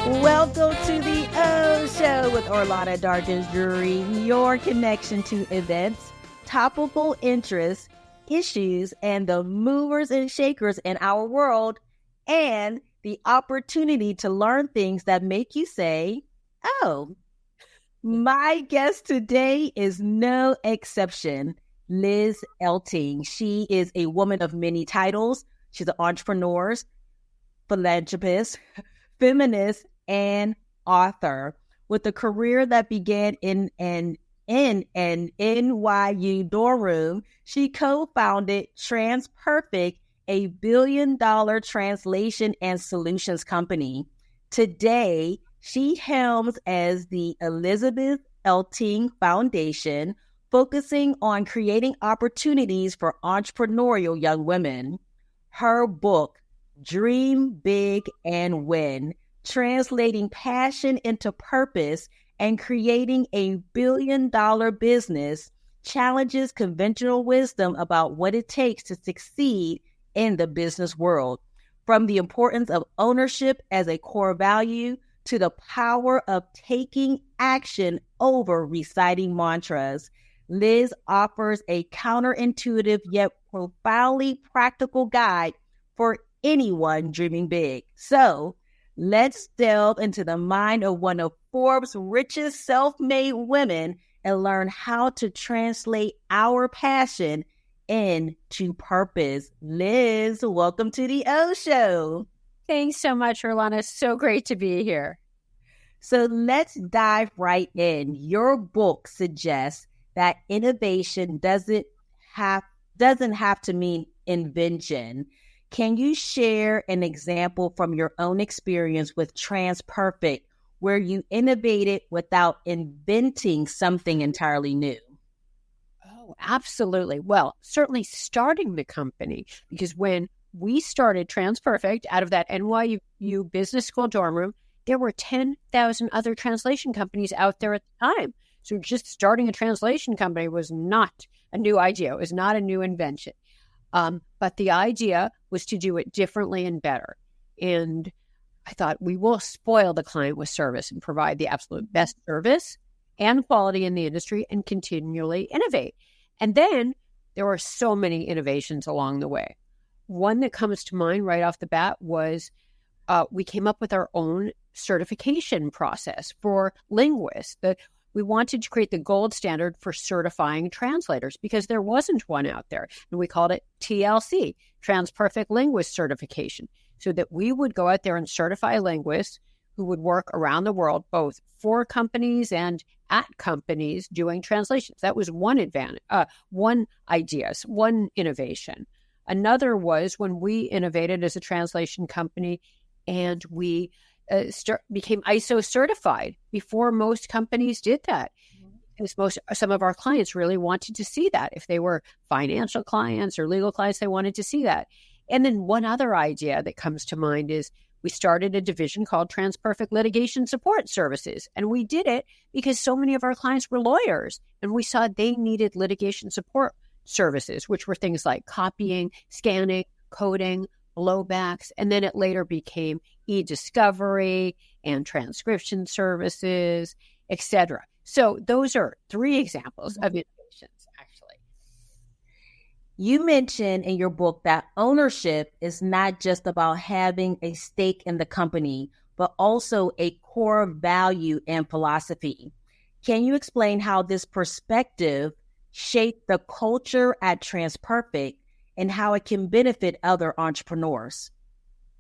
Welcome to the Ohh Show with Orlana Darkins Drewery, your connection to events, topical interests, issues, and the movers and shakers in our world, and the opportunity to learn things that make you say, oh. My guest today is no exception, Liz Elting. She is a woman of many titles. She's an entrepreneur, philanthropist, feminist, and author. With a career that began in an NYU dorm room, she co-founded TransPerfect, a billion-dollar translation and solutions company. Today, she helms as the Elizabeth Elting Foundation, focusing on creating opportunities for entrepreneurial young women. Her book, Dream Big and Win, Translating Passion into Purpose and Creating a Billion-Dollar Business, challenges conventional wisdom about what it takes to succeed in the business world. From the importance of ownership as a core value to the power of taking action over reciting mantras, Liz offers a counterintuitive yet profoundly practical guide for anyone dreaming big. So let's delve into the mind of one of Forbes' richest self-made women and learn how to translate our passion into purpose. Liz, welcome to the Ohh Show. Thanks so much, Orlana. So great to be here. So let's dive right in. Your book suggests that innovation doesn't have to mean invention. Can you share an example from your own experience with TransPerfect where you innovated without inventing something entirely new? Oh, absolutely. Well, certainly starting the company, because when we started TransPerfect out of that NYU business school dorm room, there were 10,000 other translation companies out there at the time. So just starting a translation company was not a new idea. It was not a new invention. But the idea was to do it differently and better. And I thought we will spoil the client with service and provide the absolute best service and quality in the industry and continually innovate. And then there were so many innovations along the way. One that comes to mind right off the bat was we came up with our own certification process for linguists. We wanted to create the gold standard for certifying translators because there wasn't one out there. And we called it TLC, TransPerfect Linguist Certification, so that we would go out there and certify linguists who would work around the world, both for companies and at companies doing translations. That was one advantage, one idea, one innovation. Another was when we innovated as a translation company and we became ISO certified before most companies did that. Because some of our clients really wanted to see that. If they were financial clients or legal clients, they wanted to see that. And then one other idea that comes to mind is we started a division called TransPerfect Litigation Support Services. And we did it because so many of our clients were lawyers and we saw they needed litigation support services, which were things like copying, scanning, coding, blowbacks, and then it later became e-discovery and transcription services, etc. So those are three examples of innovations, actually. You mentioned in your book that ownership is not just about having a stake in the company, but also a core value and philosophy. Can you explain how this perspective shaped the culture at TransPerfect and how it can benefit other entrepreneurs?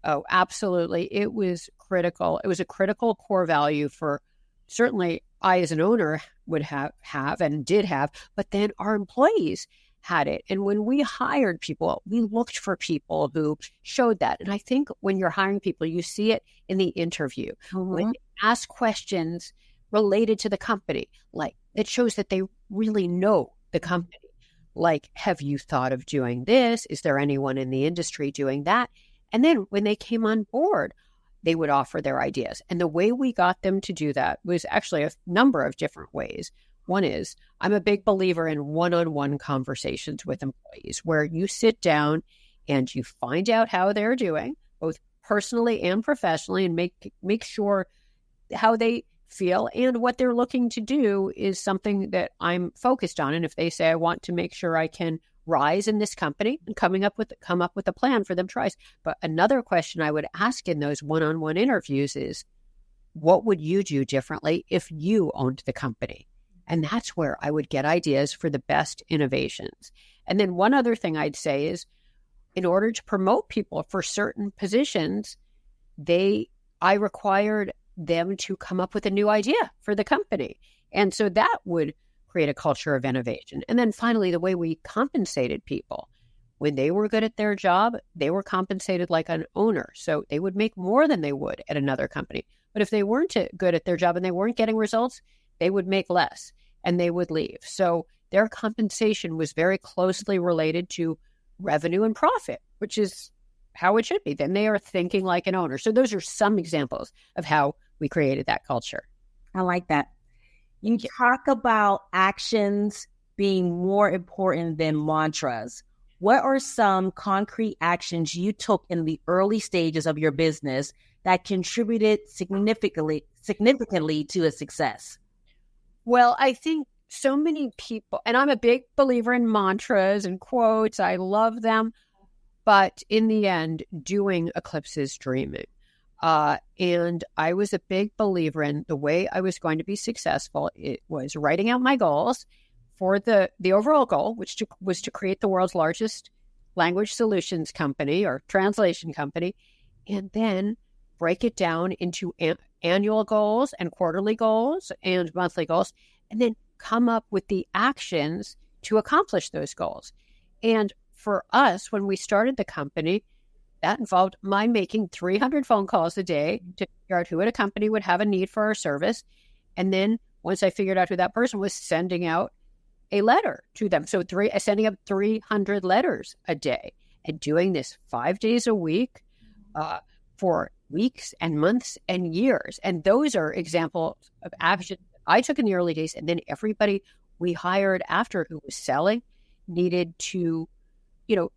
Oh, absolutely. It was critical. It was a critical core value for certainly I as an owner would have and did have, but then our employees had it. And when we hired people, we looked for people who showed that. And I think when you're hiring people, you see it in the interview. When you ask questions related to the company, like it shows that they really know the company. Like, have you thought of doing this? Is there anyone in the industry doing that? And then when they came on board, they would offer their ideas. And the way we got them to do that was actually a number of different ways. One is, I'm a big believer in one-on-one conversations with employees where you sit down and you find out how they're doing, both personally and professionally, and make sure how they feel and what they're looking to do is something that I'm focused on. And if they say, I want to make sure I can rise in this company, and come up with a plan for them to rise. But another question I would ask in those one-on-one interviews is, what would you do differently if you owned the company? And that's where I would get ideas for the best innovations. And then one other thing I'd say is, in order to promote people for certain positions, I required them to come up with a new idea for the company. And so that would create a culture of innovation. And then finally, the way we compensated people. When they were good at their job, they were compensated like an owner. So they would make more than they would at another company. But if they weren't good at their job and they weren't getting results, they would make less and they would leave. So their compensation was very closely related to revenue and profit, which is how it should be. Then they are thinking like an owner. So those are some examples of how we created that culture. I like that. You talk about actions being more important than mantras. What are some concrete actions you took in the early stages of your business that contributed significantly to its success? Well, I think so many people, and I'm a big believer in mantras and quotes. I love them. But in the end, doing eclipses dreaming. And I was a big believer in the way I was going to be successful. It was writing out my goals for the overall goal, which was to create the world's largest language solutions company or translation company, and then break it down into annual goals and quarterly goals and monthly goals, and then come up with the actions to accomplish those goals. And for us, when we started the company, that involved my making 300 phone calls a day to figure out who at a company would have a need for our service. And then once I figured out who that person was, sending out a letter to them. So sending up 300 letters a day and doing this 5 days a week for weeks and months and years. And those are examples of action I took in the early days. And then everybody we hired after who was selling needed to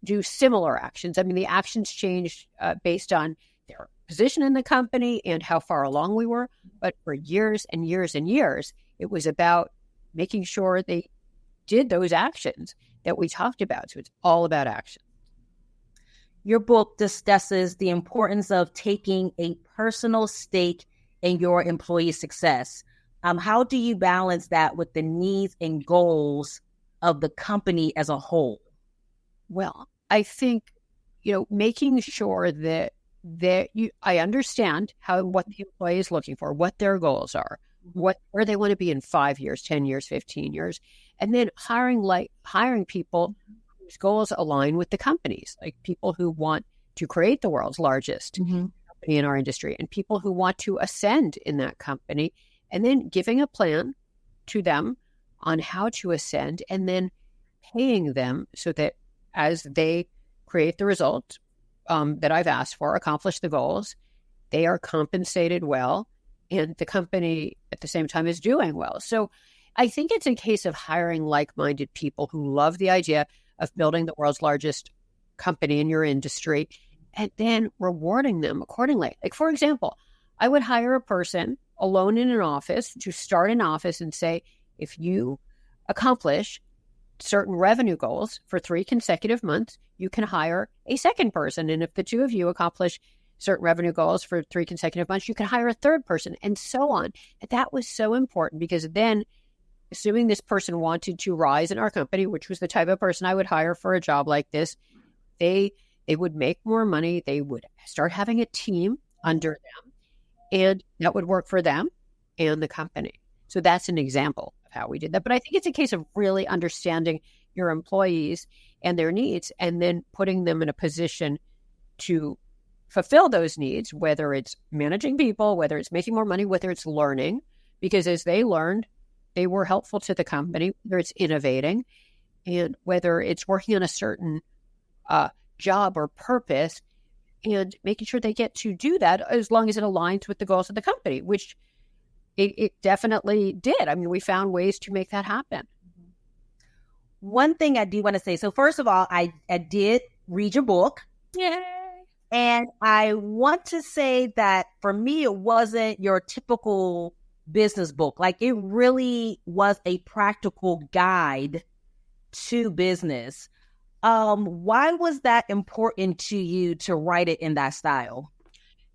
do similar actions. I mean, the actions changed based on their position in the company and how far along we were. But for years and years and years, it was about making sure they did those actions that we talked about. So it's all about action. Your book discusses the importance of taking a personal stake in your employee success. How do you balance that with the needs and goals of the company as a whole? Well, I think, making sure that I understand what the employee is looking for, what their goals are, where they want to be in 5 years, 10 years, 15 years, and then hiring people whose goals align with the company's, like people who want to create the world's largest company in our industry and people who want to ascend in that company, and then giving a plan to them on how to ascend and then paying them so that as they create the result that I've asked for, accomplish the goals, they are compensated well, and the company at the same time is doing well. So I think it's a case of hiring like-minded people who love the idea of building the world's largest company in your industry and then rewarding them accordingly. Like, for example, I would hire a person alone in an office to start an office and say, if you accomplish certain revenue goals for 3 consecutive months, you can hire a second person. And if the two of you accomplish certain revenue goals for 3 consecutive months, you can hire a third person, and so on. And that was so important because then, assuming this person wanted to rise in our company, which was the type of person I would hire for a job like this, they would make more money. They would start having a team under them, and that would work for them and the company. So that's an example of how we did that. But I think it's a case of really understanding your employees and their needs and then putting them in a position to fulfill those needs, whether it's managing people, whether it's making more money, whether it's learning, because as they learned, they were helpful to the company, whether it's innovating and whether it's working on a certain job or purpose and making sure they get to do that as long as it aligns with the goals of the company, which it definitely did. I mean, we found ways to make that happen. One thing I do want to say, so first of all, I did read your book. Yay! And I want to say that for me, it wasn't your typical business book. Like it really was a practical guide to business. Why was that important to you to write it in that style?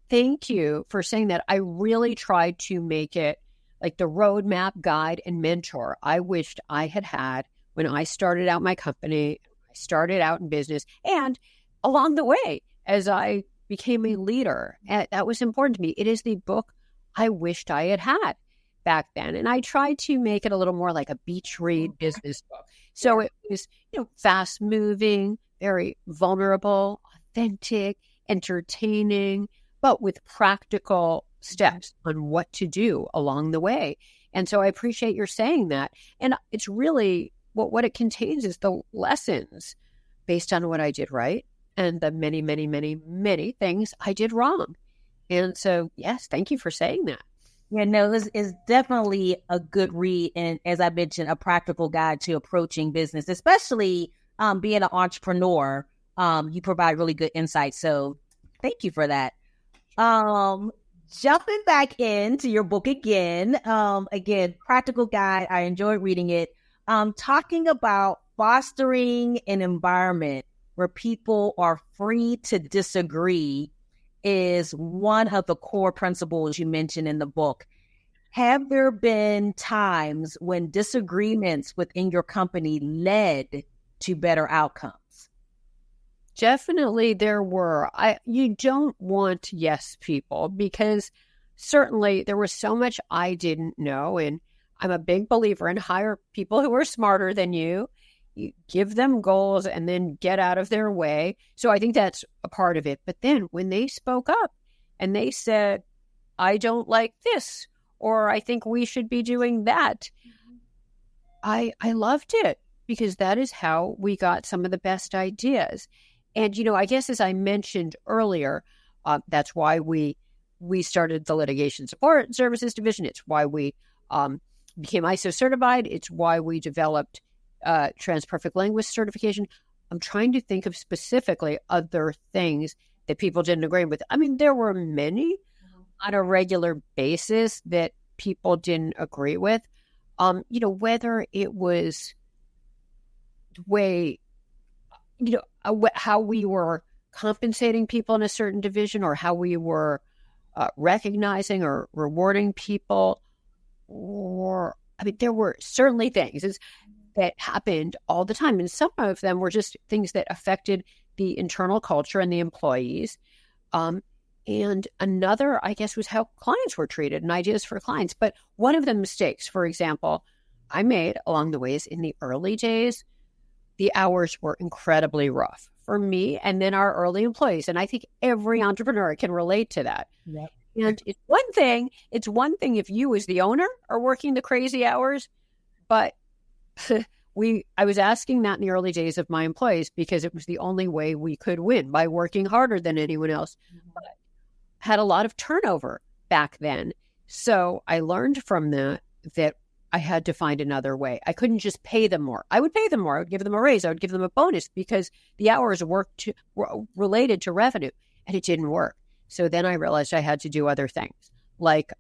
Thank you for saying that. I really tried to make it like the roadmap, guide, and mentor I wished I had had when I started out my company, I started out in business, and along the way as I became a leader. And that was important to me. It is the book I wished I had had back then. And I tried to make it a little more like a beach read business book. So it was, fast moving, very vulnerable, authentic, entertaining, but with practical steps on what to do along the way. And so I appreciate your saying that. And it's really what it contains is the lessons based on what I did right and the many, many, many, many things I did wrong. And so, yes, thank you for saying that. Yeah, no, this is definitely a good read. And as I mentioned, a practical guide to approaching business, especially being an entrepreneur. You provide really good insight. So thank you for that. Jumping back into your book again, practical guide. I enjoyed reading it. Talking about fostering an environment where people are free to disagree is one of the core principles you mentioned in the book. Have there been times when disagreements within your company led to better outcomes? Definitely there were. You don't want yes people because certainly there was so much I didn't know. And I'm a big believer in hire people who are smarter than you. You give them goals and then get out of their way. So I think that's a part of it. But then when they spoke up and they said, I don't like this, or I think we should be doing that, I loved it because that is how we got some of the best ideas. And, I guess as I mentioned earlier, that's why we started the Litigation Support Services Division. It's why we became ISO certified. It's why we developed TransPerfect language certification. I'm trying to think of specifically other things that people didn't agree with. I mean, there were many on a regular basis that people didn't agree with. Whether it was the way, how we were compensating people in a certain division or how we were recognizing or rewarding people. There were certainly things that happened all the time. And some of them were just things that affected the internal culture and the employees. And another, I guess, was how clients were treated and ideas for clients. But one of the mistakes, for example, I made along the way is in the early days, the hours were incredibly rough for me and then our early employees. And I think every entrepreneur can relate to that. Yep. And it's one thing if you as the owner are working the crazy hours, but I was asking that in the early days of my employees because it was the only way we could win by working harder than anyone else. But had a lot of turnover back then. So I learned from that I had to find another way. I couldn't just pay them more. I would pay them more. I would give them a raise. I would give them a bonus because the hours were related to revenue, and it didn't work. So then I realized I had to do other things, like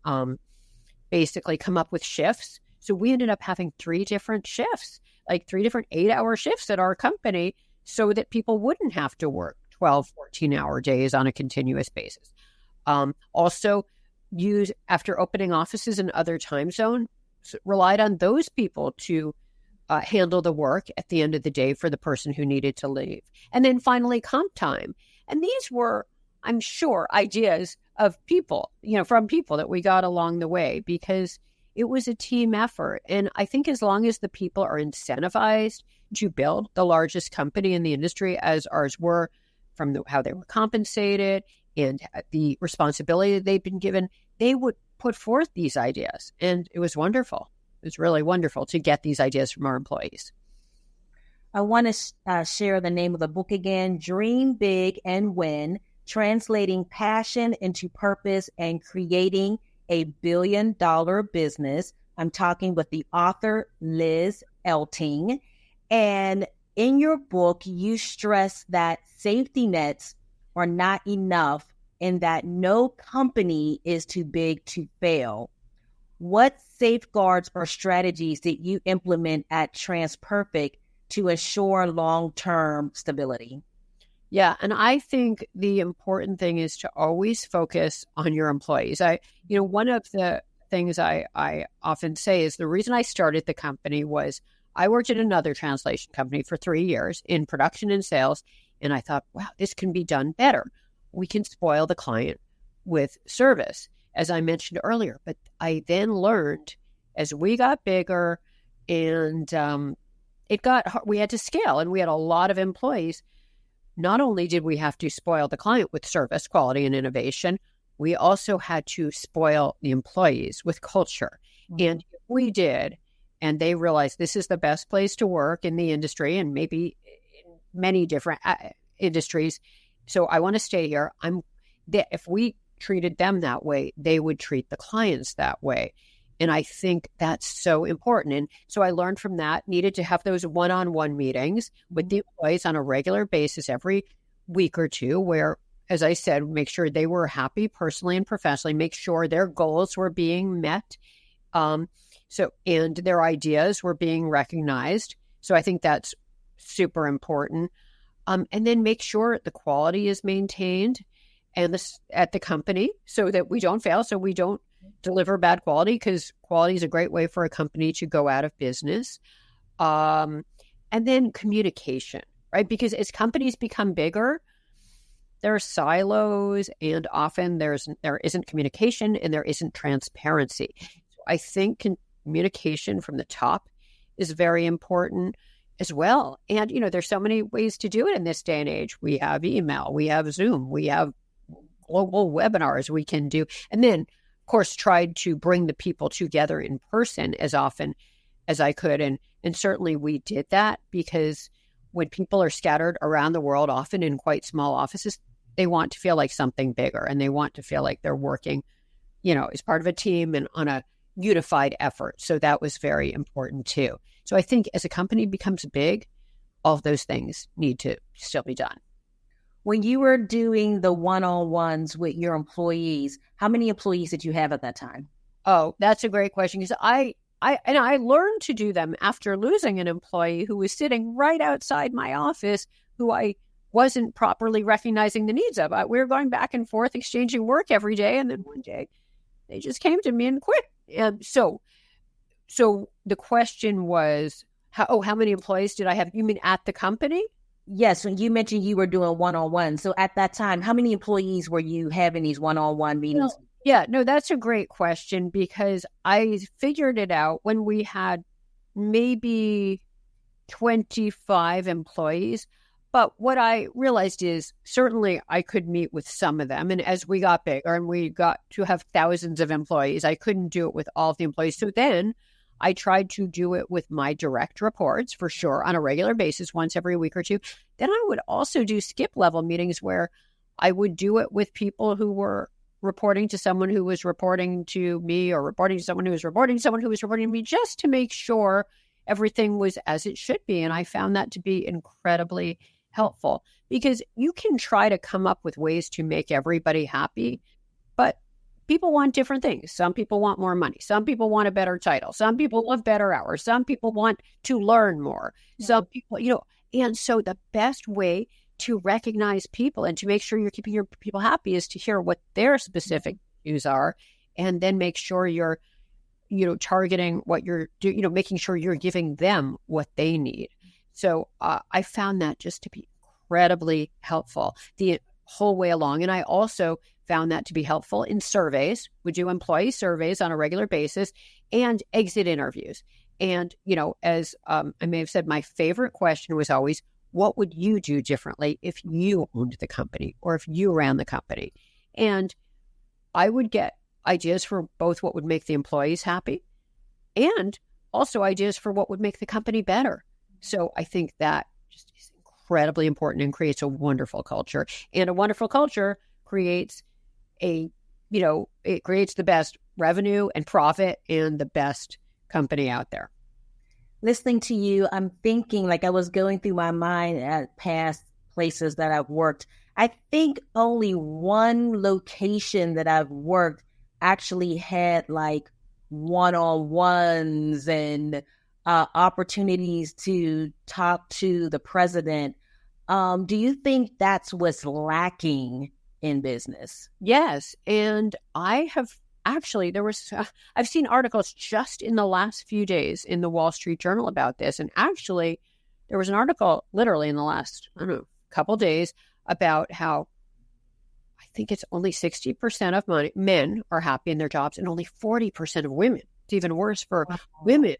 basically come up with shifts. So we ended up having 3 different shifts, like 3 different 8-hour shifts at our company so that people wouldn't have to work 12, 14-hour days on a continuous basis. Also, after opening offices in other time zones, relied on those people to handle the work at the end of the day for the person who needed to leave. And then finally, comp time. And these were, I'm sure, ideas of people, from people that we got along the way because it was a team effort. And I think as long as the people are incentivized to build the largest company in the industry, as ours were, from how they were compensated and the responsibility that they've been given, they would put forth these ideas. And it was wonderful. It was really wonderful to get these ideas from our employees. I want to share the name of the book again, Dream Big and Win, Translating Passion into Purpose and Creating a Billion-Dollar Business. I'm talking with the author, Liz Elting. And in your book, you stress that safety nets or not enough, and that no company is too big to fail. What safeguards or strategies did you implement at TransPerfect to ensure long-term stability? Yeah. And I think the important thing is to always focus on your employees. One of the things I often say is the reason I started the company was I worked at another translation company for 3 years in production and sales. And I thought, wow, this can be done better. We can spoil the client with service, as I mentioned earlier. But I then learned as we got bigger and we had to scale and we had a lot of employees. Not only did we have to spoil the client with service, quality, and innovation, we also had to spoil the employees with culture. Mm-hmm. And if we did, and they realized this is the best place to work in the industry and maybe in many different industries, so I want to stay here. If we treated them that way, they would treat the clients that way. And I think that's so important. And so I learned from that, needed to have those one-on-one meetings with the employees on a regular basis every week or two, where, as I said, make sure they were happy personally and professionally, make sure their goals were being met. And their ideas were being recognized. So I think that's super important. And then make sure the quality is maintained at the company so that we don't fail, so we don't deliver bad quality, because quality is a great way for a company to go out of business. And then communication, right? Because as companies become bigger, there are silos, and often there isn't communication and there isn't transparency. So I think communication from the top is very important as well. And, there's so many ways to do it in this day and age. We have email, we have Zoom, we have global webinars we can do. And then, of course, tried to bring the people together in person as often as I could. And certainly we did that, because when people are scattered around the world, often in quite small offices, they want to feel like something bigger, and they want to feel like they're working, as part of a team and on a unified effort. So that was very important too. So I think as a company becomes big, all of those things need to still be done. When you were doing the one-on-ones with your employees, how many employees did you have at that time? Oh, that's a great question, because I learned to do them after losing an employee who was sitting right outside my office, who I wasn't properly recognizing the needs of. We were going back and forth, exchanging work every day. And then one day they just came to me and quit. And so the question was, how many employees did I have? You mean at the company? Yes. When you mentioned you were doing one-on-one. So at that time, how many employees were you having these one-on-one meetings? Yeah, no, that's a great question, because I figured it out when we had maybe 25 employees. But what I realized is certainly I could meet with some of them. And as we got bigger and we got to have thousands of employees, I couldn't do it with all of the employees. So then I tried to do it with my direct reports, for sure, on a regular basis, once every week or two. Then I would also do skip level meetings where I would do it with people who were reporting to someone who was reporting to me, or reporting to someone who was reporting to someone who was reporting to me, just to make sure everything was as it should be. And I found that to be incredibly helpful, because you can try to come up with ways to make everybody happy, but people want different things. Some people want more money. Some people want a better title. Some people love better hours. Some people want to learn more. Yeah. Some people, and so the best way to recognize people and to make sure you're keeping your people happy is to hear what their specific views are, and then make sure you're, targeting what you're doing, making sure you're giving them what they need. So I found that just to be incredibly helpful the whole way along. And I also found that to be helpful in surveys. We do employee surveys on a regular basis and exit interviews. And, as I may have said, my favorite question was always, what would you do differently if you owned the company or if you ran the company? And I would get ideas for both what would make the employees happy and also ideas for what would make the company better. So I think that just is incredibly important and creates a wonderful culture. And a wonderful culture creates it creates the best revenue and profit and the best company out there. Listening to you, I'm thinking, like, I was going through my mind at past places that I've worked, I think only one location that I've worked actually had like one-on-ones and opportunities to talk to the president. Do you think that's what's lacking in business? Yes. And I have actually, I've seen articles just in the last few days in the Wall Street Journal about this. And actually, there was an article literally in the last, I don't know, couple days about how I think it's only 60% of men are happy in their jobs and only 40% of women. It's even worse for women,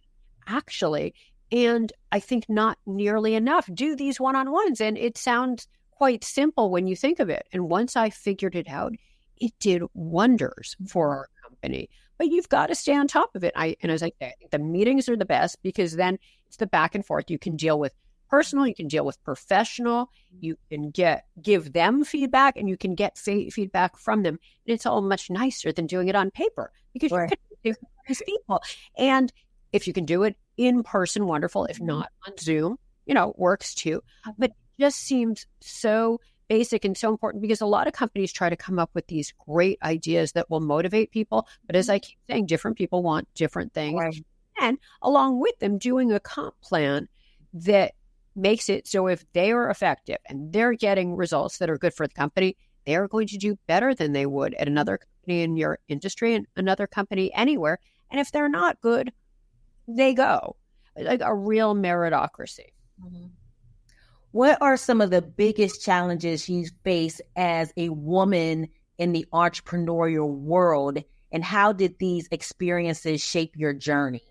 actually. And I think not nearly enough do these one-on-ones. And it sounds quite simple when you think of it. And once I figured it out, it did wonders for our company. But you've got to stay on top of it. And as I say, I think the meetings are the best because then it's the back and forth. You can deal with personal, you can deal with professional, you can give them feedback, and you can get feedback from them. And it's all much nicer than doing it on paper because you can do these people. And if you can do it in person, wonderful. If not, on Zoom, works too. But it just seems so basic and so important because a lot of companies try to come up with these great ideas that will motivate people. But as I keep saying, different people want different things. Right. And along with them, doing a comp plan that makes it so if they are effective and they're getting results that are good for the company, they're going to do better than they would at another company in your industry and another company anywhere. And if they're not good, they go. Like a real meritocracy. Mm-hmm. What are some of the biggest challenges you face as a woman in the entrepreneurial world, and how did these experiences shape your journey?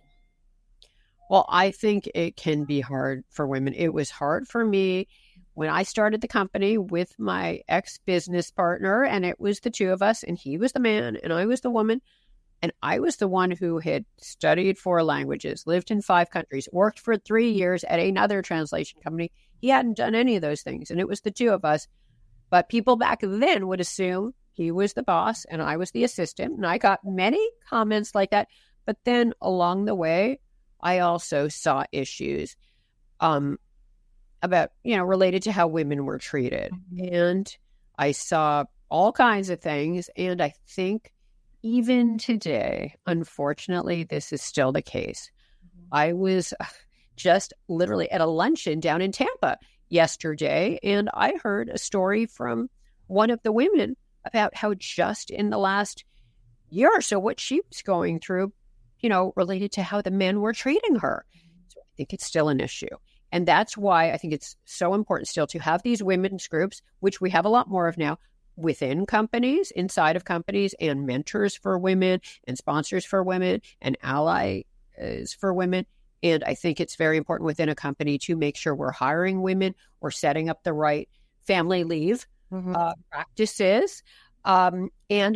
Well, I think it can be hard for women. It was hard for me when I started the company with my ex-business partner, and it was the two of us, and he was the man and I was the woman. And I was the one who had studied 4 languages, lived in 5 countries, worked for 3 years at another translation company. He hadn't done any of those things, and it was the two of us. But people back then would assume he was the boss and I was the assistant. And I got many comments like that. But then along the way, I also saw issues about, related to how women were treated. And I saw all kinds of things. And I think even today, unfortunately, this is still the case. I was just literally at a luncheon down in Tampa yesterday, and I heard a story from one of the women about how just in the last year or so, what she was going through, related to how the men were treating her. So I think it's still an issue. And that's why I think it's so important still to have these women's groups, which we have a lot more of now, within companies, inside of companies, and mentors for women and sponsors for women and allies for women. And I think it's very important within a company to make sure we're hiring women, we're setting up the right family leave practices, and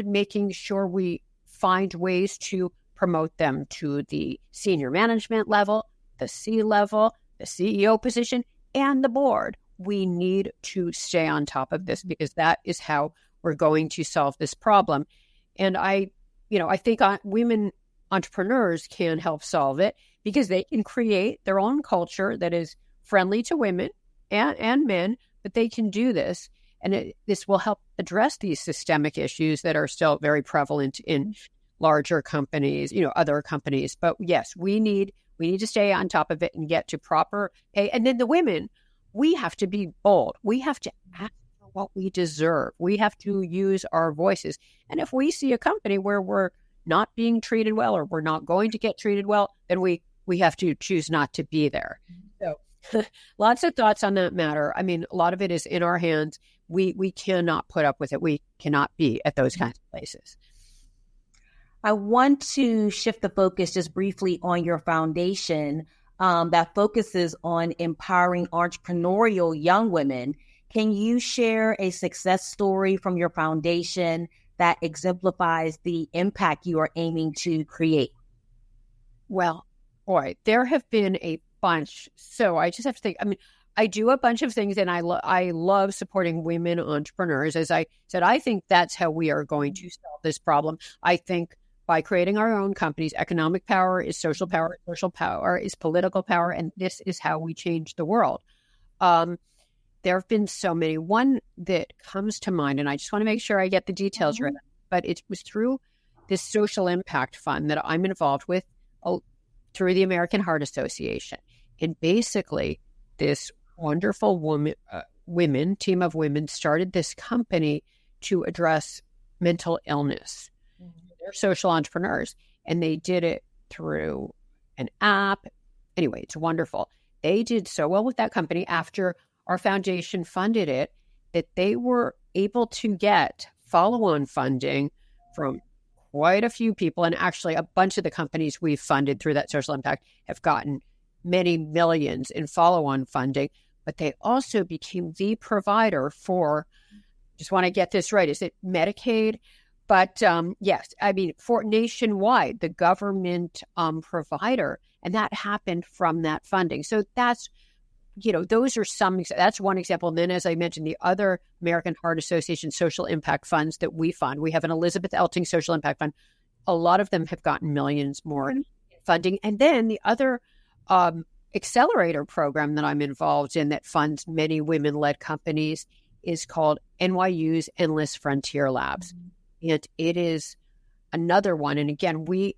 making sure we find ways to promote them to the senior management level, the C-level, the CEO position, and the board. We need to stay on top of this because that is how we're going to solve this problem. And I think women entrepreneurs can help solve it because they can create their own culture that is friendly to women and men, but they can do this. And this will help address these systemic issues that are still very prevalent in larger companies, other companies. But yes, we need to stay on top of it and get to proper pay. And then the women, we have to be bold. We have to ask for what we deserve. We have to use our voices. And if we see a company where we're not being treated well or we're not going to get treated well, then we have to choose not to be there. So lots of thoughts on that matter. I mean, a lot of it is in our hands. We cannot put up with it. We cannot be at those kinds of places. I want to shift the focus just briefly on your foundation that focuses on empowering entrepreneurial young women. Can you share a success story from your foundation that exemplifies the impact you are aiming to create? Well, boy, there have been a bunch. So I just have to think, I do a bunch of things, and I love supporting women entrepreneurs. As I said, I think that's how we are going to solve this problem. I think by creating our own companies, economic power is social power is political power, and this is how we change the world. there have been so many. One that comes to mind, and I just want to make sure I get the details right, but it was through this social impact fund that I'm involved with through the American Heart Association. And basically, this wonderful team of women started this company to address mental illness. They're social entrepreneurs, and they did it through an app. Anyway, it's wonderful. They did so well with that company after our foundation funded it that they were able to get follow-on funding from quite a few people. And actually, a bunch of the companies we've funded through that social impact have gotten many millions in follow-on funding. But they also became the provider for, just want to get this right, is it Medicaid? But yes, I mean, for nationwide, the government provider, and that happened from that funding. So that's, those are that's one example. And then, as I mentioned, the other American Heart Association social impact funds that we fund, we have an Elizabeth Elting social impact fund. A lot of them have gotten millions more in funding. And then the other accelerator program that I'm involved in that funds many women-led companies is called NYU's Endless Frontier Labs. And it is another one. And again, we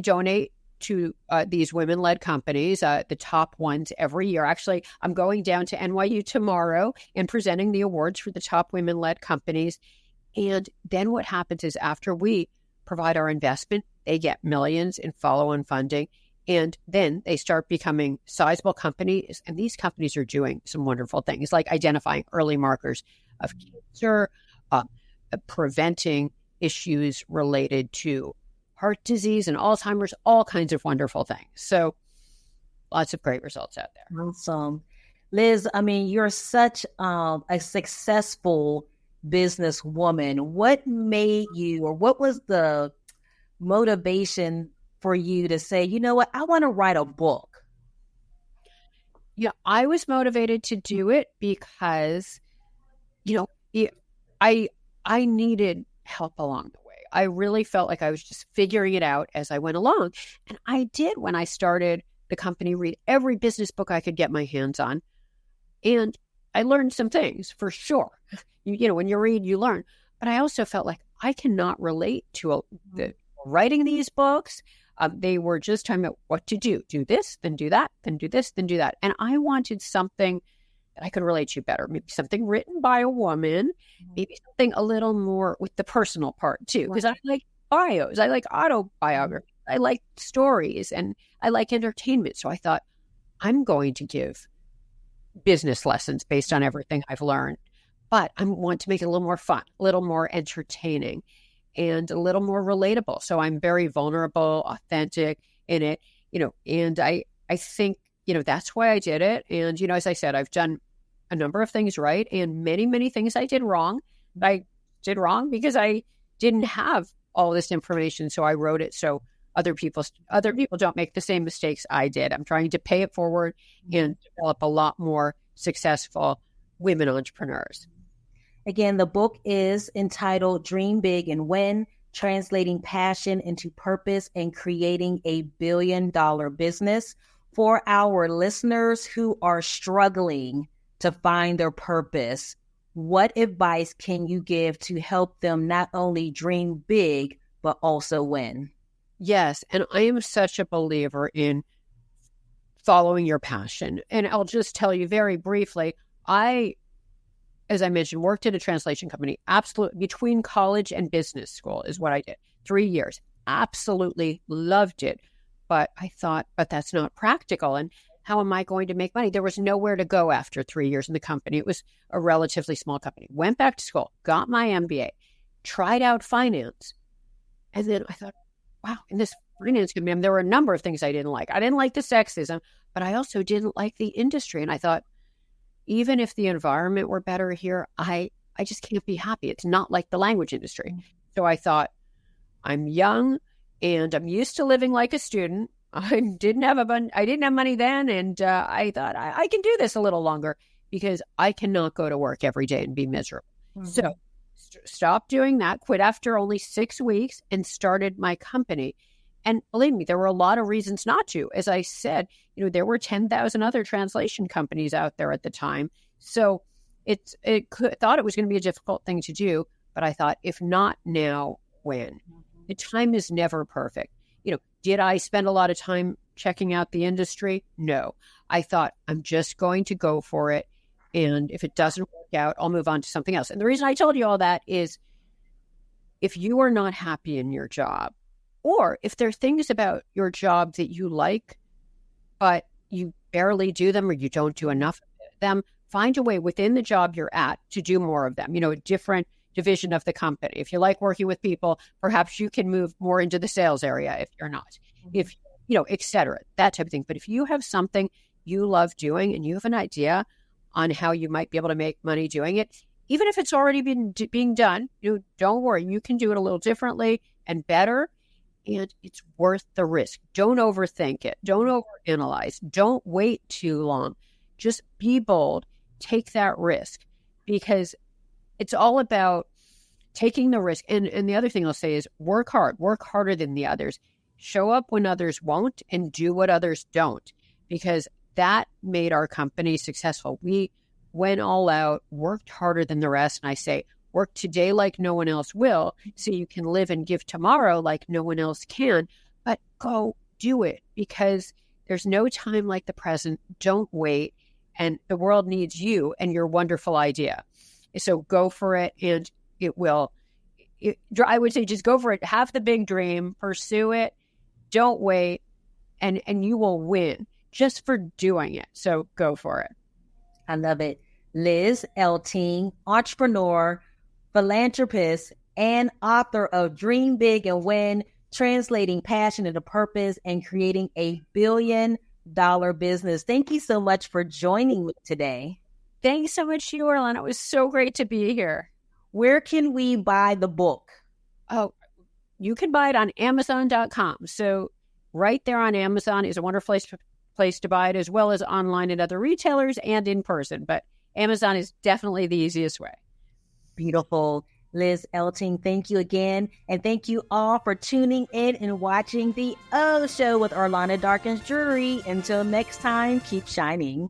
donate to these women-led companies, the top ones every year. Actually, I'm going down to NYU tomorrow and presenting the awards for the top women-led companies. And then what happens is after we provide our investment, they get millions in follow-on funding. And then they start becoming sizable companies. And these companies are doing some wonderful things like identifying early markers of cancer, preventing issues related to heart disease and Alzheimer's, all kinds of wonderful things. So lots of great results out there. Awesome. Liz, I mean, you're such a successful businesswoman. What made you, or what was the motivation for you to say, you know what, I want to write a book? Yeah, I was motivated to do it because, I needed help along the way. I really felt like I was just figuring it out as I went along. And I did, when I started the company, read every business book I could get my hands on. And I learned some things for sure. When you read, you learn. But I also felt like I cannot relate to writing these books. They were just talking about what to do. Do this, then do that, then do this, then do that. And I wanted something that I could relate to better. Maybe something written by a woman, maybe something a little more with the personal part too. Because I like bios, I like autobiography, I like stories, and I like entertainment. So I thought, I'm going to give business lessons based on everything I've learned. But I want to make it a little more fun, a little more entertaining, and a little more relatable. So I'm very vulnerable, authentic in it, and I think, that's why I did it. And, as I said, I've done a number of things right and many, many things I did wrong. I did wrong because I didn't have all this information. So I wrote it so other people don't make the same mistakes I did. I'm trying to pay it forward and develop a lot more successful women entrepreneurs. Again, the book is entitled Dream Big and Win, Translating Passion into Purpose and Creating a Billion-Dollar Business. For our listeners who are struggling to find their purpose, what advice can you give to help them not only dream big, but also win? Yes, and I am such a believer in following your passion. And I'll just tell you very briefly, as I mentioned, worked at a translation company, absolutely, between college and business school is what I did. 3 years. Absolutely loved it. But I thought, but that's not practical. And how am I going to make money? There was nowhere to go after 3 years in the company. It was a relatively small company. Went back to school, got my MBA, tried out finance. And then I thought, wow, in this finance company, there were a number of things I didn't like. I didn't like the sexism, but I also didn't like the industry. And I thought, even if the environment were better here, I just can't be happy. It's not like the language industry. So I thought, I'm young and I'm used to living like a student. I didn't have money then. And I thought I can do this a little longer because I cannot go to work every day and be miserable. Mm-hmm. So stopped doing that, quit after only 6 weeks and started my company. And believe me, there were a lot of reasons not to. As I said, there were 10,000 other translation companies out there at the time. So thought it was going to be a difficult thing to do, but I thought, if not now, when? The time is never perfect. Did I spend a lot of time checking out the industry? No. I thought, I'm just going to go for it. And if it doesn't work out, I'll move on to something else. And the reason I told you all that is, if you are not happy in your job, or if there are things about your job that you like, but you barely do them or you don't do enough of them, find a way within the job you're at to do more of them, a different division of the company. If you like working with people, perhaps you can move more into the sales area if you're not, if, et cetera, that type of thing. But if you have something you love doing and you have an idea on how you might be able to make money doing it, even if it's already been being done, don't worry, you can do it a little differently and better. And it's worth the risk. Don't overthink it. Don't overanalyze. Don't wait too long. Just be bold. Take that risk, because it's all about taking the risk. And the other thing I'll say is work hard. Work harder than the others. Show up when others won't and do what others don't, because that made our company successful. We went all out, worked harder than the rest. And I say, work today like no one else will, so you can live and give tomorrow like no one else can. But go do it, because there's no time like the present. Don't wait. And the world needs you and your wonderful idea. So go for it, and it will. I would say just go for it. Have the big dream. Pursue it. Don't wait. And you will win just for doing it. So go for it. I love it. Liz Elting, entrepreneur, philanthropist, and author of Dream Big and Win, translating passion into purpose and creating a billion-dollar business. Thank you so much for joining me today. Thanks so much to you, Orlana. It was so great to be here. Where can we buy the book? Oh, you can buy it on Amazon.com. So right there on Amazon is a wonderful place to buy it, as well as online at other retailers and in person. But Amazon is definitely the easiest way. Beautiful. Liz Elting, thank you again. And thank you all for tuning in and watching the Ohh Show with Orlana Darkins Drewery. Until next time, keep shining.